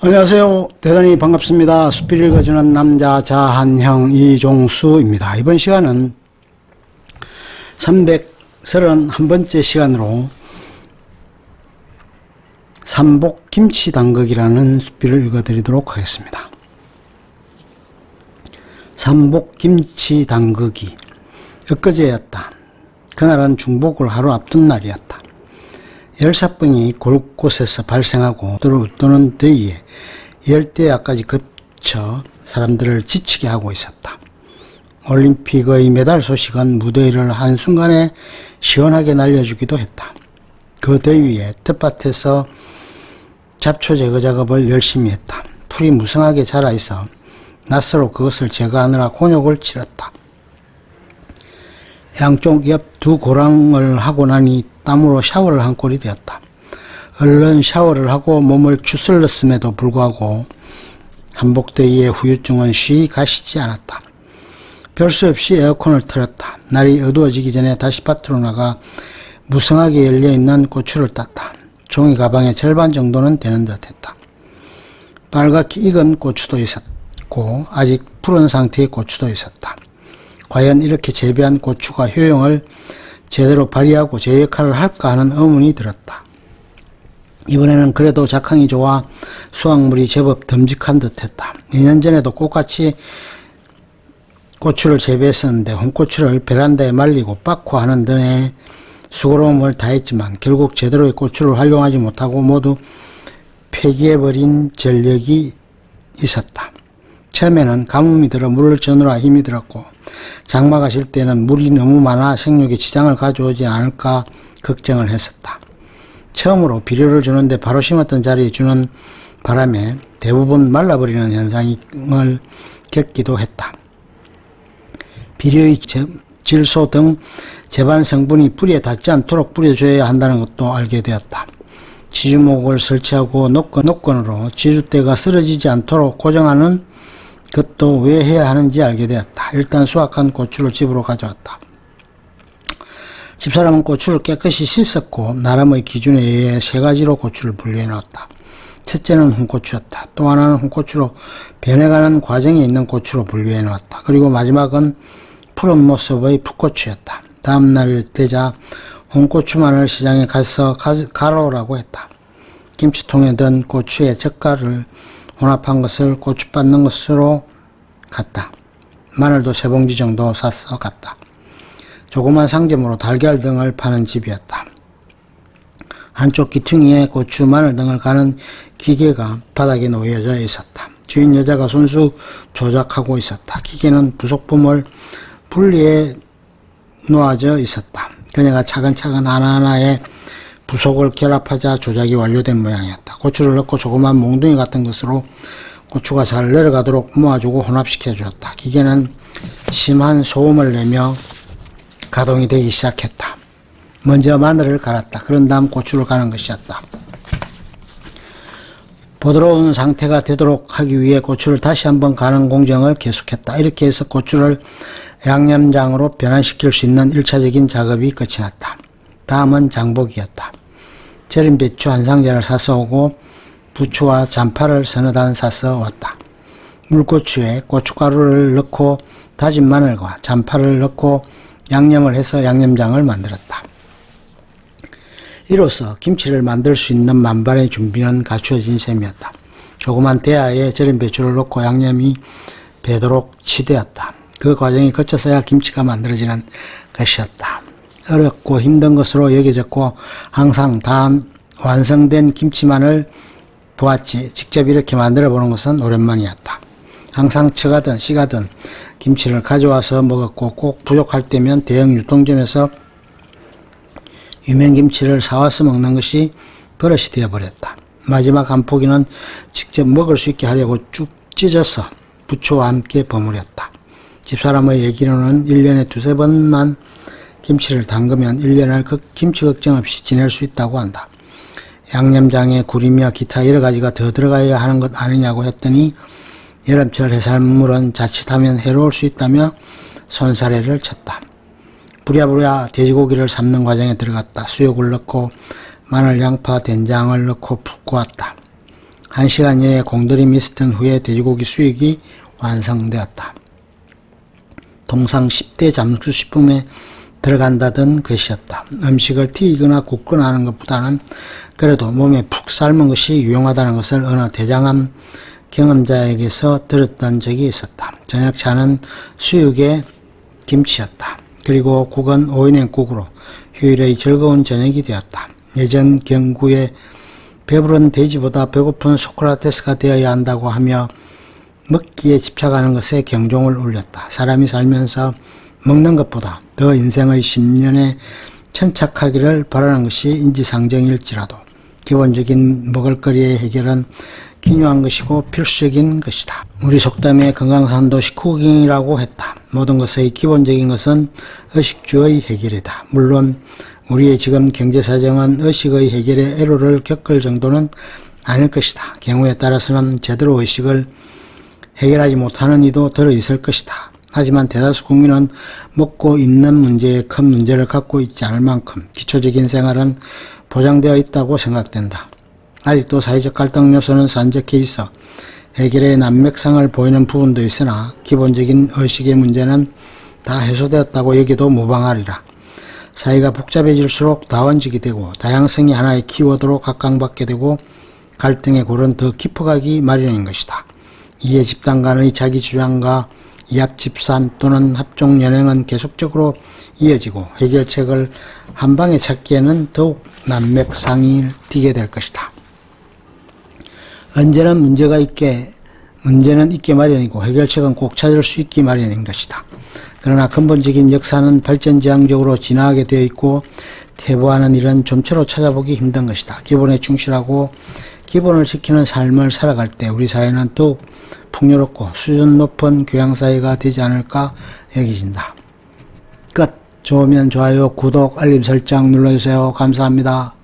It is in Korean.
안녕하세요. 대단히 반갑습니다. 수필 읽어주는 남자 자한형 이종수입니다. 이번 시간은 331번째 시간으로 삼복 김치 담그기라는 수필을 읽어드리도록 하겠습니다. 삼복 김치 담그기. 엊그제였다. 그날은 중복을 하루 앞둔 날이었다. 열사병이 곳곳에서 발생하고 또는 더위에 열대야까지 그쳐 사람들을 지치게 하고 있었다. 올림픽의 메달 소식은 무더위를 한순간에 시원하게 날려주기도 했다. 그 더위에 텃밭에서 잡초 제거 작업을 열심히 했다. 풀이 무성하게 자라있어 낫으로 그것을 제거하느라 곤욕을 치렀다. 양쪽 옆 두 고랑을 하고 나니 땀으로 샤워를 한 꼴이 되었다. 얼른 샤워를 하고 몸을 추슬렀음에도 불구하고 한복더위의 후유증은 쉬이 가시지 않았다. 별 수 없이 에어컨을 틀었다. 날이 어두워지기 전에 다시 밭으로 나가 무성하게 열려있는 고추를 땄다. 종이 가방의 절반 정도는 되는 듯했다. 빨갛게 익은 고추도 있었고 아직 푸른 상태의 고추도 있었다. 과연 이렇게 재배한 고추가 효용을 제대로 발휘하고 제 역할을 할까 하는 의문이 들었다. 이번에는 그래도 작황이 좋아 수확물이 제법 듬직한 듯했다. 2년 전에도 똑같이 고추를 재배했었는데 홍고추를 베란다에 말리고 빻고 하는 등의 수고로움을 다했지만 결국 제대로의 고추를 활용하지 못하고 모두 폐기해버린 전력이 있었다. 처음에는 가뭄이 들어 물을 저느라 힘이 들었고 장마가 질 때는 물이 너무 많아 생육에 지장을 가져오지 않을까 걱정을 했었다. 처음으로 비료를 주는데 바로 심었던 자리에 주는 바람에 대부분 말라버리는 현상을 겪기도 했다. 비료의 질소 등 제반 성분이 뿌리에 닿지 않도록 뿌려줘야 한다는 것도 알게 되었다. 지주목을 설치하고 노건으로 지주대가 쓰러지지 않도록 고정하는 그것도 왜 해야 하는지 알게 되었다. 일단 수확한 고추를 집으로 가져왔다. 집사람은 고추를 깨끗이 씻었고 나름의 기준에 의해 세 가지로 고추를 분류해 놓았다. 첫째는 홍고추였다. 또 하나는 홍고추로 변해가는 과정에 있는 고추로 분류해 놓았다. 그리고 마지막은 푸른 모습의 풋고추였다. 다음 날 되자 홍고추만을 시장에 가서 가로오라고 했다. 김치통에 든 고추의 젓갈을 혼합한 것을 고추 빻는 것으로 갔다. 마늘도 3봉지 정도 사서 갔다. 조그만 상점으로 달걀 등을 파는 집이었다. 한쪽 기퉁이에 고추, 마늘 등을 가는 기계가 바닥에 놓여져 있었다. 주인 여자가 손수 조작하고 있었다. 기계는 부속품을 분리해 놓아져 있었다. 그녀가 차근차근 하나하나의 부속을 결합하자 조작이 완료된 모양이었다. 고추를 넣고 조그만 몽둥이 같은 것으로 고추가 잘 내려가도록 모아주고 혼합시켜 주었다. 기계는 심한 소음을 내며 가동이 되기 시작했다. 먼저 마늘을 갈았다. 그런 다음 고추를 가는 것이었다. 부드러운 상태가 되도록 하기 위해 고추를 다시 한번 가는 공정을 계속했다. 이렇게 해서 고추를 양념장으로 변환시킬 수 있는 1차적인 작업이 끝이 났다. 다음은 장복이었다. 절인 배추 한 상자를 사서 오고 부추와 잔파를 서너 단 사서 왔다. 물고추에 고춧가루를 넣고 다진 마늘과 잔파를 넣고 양념을 해서 양념장을 만들었다. 이로써 김치를 만들 수 있는 만반의 준비는 갖추어진 셈이었다. 조그만 대야에 절인 배추를 넣고 양념이 배도록 치되었다. 그 과정이 거쳐서야 김치가 만들어지는 것이었다. 어렵고 힘든 것으로 여겨졌고 항상 다 완성된 김치만을 보았지 직접 이렇게 만들어 보는 것은 오랜만이었다. 항상 처가든 시가든 김치를 가져와서 먹었고 꼭 부족할 때면 대형 유통점에서 유명김치를 사와서 먹는 것이 버릇이 되어버렸다. 마지막 한 포기는 직접 먹을 수 있게 하려고 쭉 찢어서 부추와 함께 버무렸다. 집사람의 얘기로는 1년에 2-3번만 김치를 담그면 1년을 김치 걱정 없이 지낼 수 있다고 한다. 양념장에 굴이며 기타 여러 가지가 더 들어가야 하는 것 아니냐고 했더니 여름철 해산물은 자칫하면 해로울 수 있다며 손사래를 쳤다. 부랴부랴 돼지고기를 삶는 과정에 들어갔다. 수육을 넣고 마늘, 양파, 된장을 넣고 푹 구웠다. 1시간여의 공들임이 있었던 후에 돼지고기 수육이 완성되었다. 통상 10대 잠수식품에 들어간다던 것이었다. 음식을 튀기거나 굽거나 하는 것보다는 그래도 몸에 푹 삶은 것이 유용하다는 것을 어느 대장암 경험자에게서 들었던 적이 있었다. 저녁차는 수육에 김치였다. 그리고 국은 오이냉국으로 휴일의 즐거운 저녁이 되었다. 예전 경구에 배부른 돼지보다 배고픈 소크라테스가 되어야 한다고 하며 먹기에 집착하는 것에 경종을 울렸다. 사람이 살면서 먹는 것보다 더 인생의 10년에 천착하기를 바라는 것이 인지상정일지라도 기본적인 먹을거리의 해결은 기묘한 것이고 필수적인 것이다. 우리 속담에 건강산도 식후경이라고 했다. 모든 것의 기본적인 것은 의식주의 해결이다. 물론 우리의 지금 경제사정은 의식의 해결에 애로를 겪을 정도는 아닐 것이다. 경우에 따라서는 제대로 의식을 해결하지 못하는 이도 들어 있을 것이다. 하지만 대다수 국민은 먹고 입는 문제에 큰 문제를 갖고 있지 않을 만큼 기초적인 생활은 보장되어 있다고 생각된다. 아직도 사회적 갈등 요소는 산적해 있어 해결의 난맥상을 보이는 부분도 있으나 기본적인 의식의 문제는 다 해소되었다고 여기도 무방하리라. 사회가 복잡해질수록 다원직이 되고 다양성이 하나의 키워드로 각광받게 되고 갈등의 골은 더 깊어가기 마련인 것이다. 이에 집단 간의 자기 주장과 이합집산 또는 합종연행은 계속적으로 이어지고 해결책을 한방에 찾기에는 더욱 난맥상이 띄게 될 것이다. 언제는 문제는 있게 마련이고 해결책은 꼭 찾을 수 있기 마련인 것이다. 그러나 근본적인 역사는 발전지향적으로 진화하게 되어 있고 퇴보하는 일은 좀처럼 찾아보기 힘든 것이다. 기본에 충실하고 기본을 지키는 삶을 살아갈 때 우리 사회는 더욱 풍요롭고 수준 높은 교양사회가 되지 않을까 여겨진다. 끝. 좋으면 좋아요, 구독, 알림 설정 눌러주세요. 감사합니다.